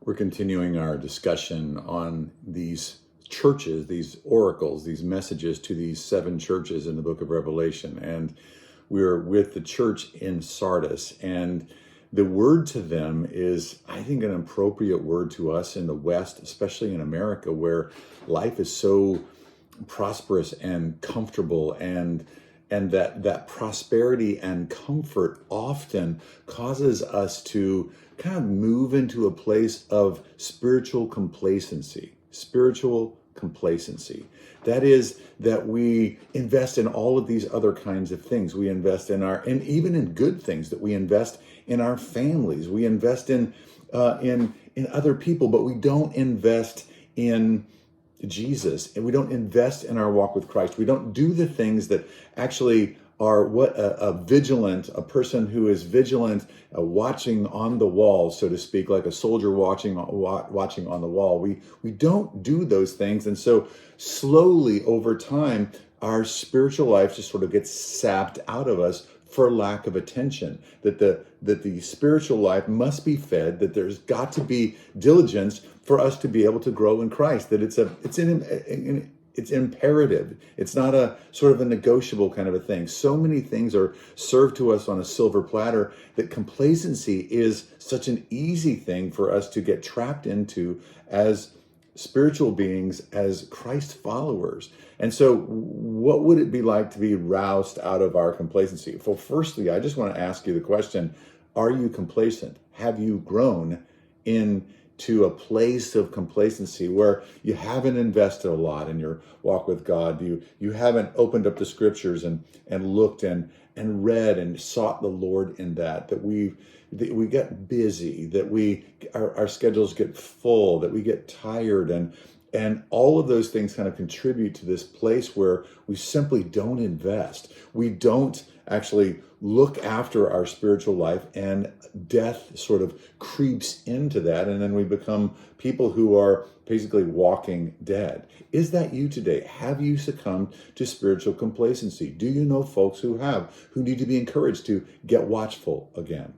We're continuing our discussion on these churches, these oracles, these messages to these seven churches in the book of Revelation. And we're with the church in Sardis. And the word to them is, I think, an appropriate word to us in the West, especially in America, where life is so prosperous and comfortable, and that prosperity and comfort often causes us to kind of move into a place of spiritual complacency. That is, that we invest in all of these other kinds of things. We invest in and even in good things, that we invest in our families. We invest in other people, but we don't invest in Jesus, and we don't invest in our walk with Christ. We don't do the things that actually are what a person who is vigilant, watching on the wall, so to speak, like a soldier watching on the wall. We don't do those things, and so slowly over time, our spiritual life just sort of gets sapped out of us for lack of attention. That the spiritual life must be fed. That there's got to be diligence for us to be able to grow in Christ. That it's imperative. It's not a sort of a negotiable kind of a thing. So many things are served to us on a silver platter that complacency is such an easy thing for us to get trapped into as spiritual beings, as Christ followers. And so what would it be like to be roused out of our complacency? Well, firstly, I just want to ask you the question, are you complacent? Have you grown into a place of complacency where you haven't invested a lot in your walk with God? You haven't opened up the scriptures and looked and read and sought the Lord in that we get busy, that our schedules get full, that we get tired, and all of those things kind of contribute to this place where we simply don't invest. We don't actually look after our spiritual life, and death sort of creeps into that, and then we become people who are basically walking dead. Is that you today? Have you succumbed to spiritual complacency? Do you know folks who need to be encouraged to get watchful again?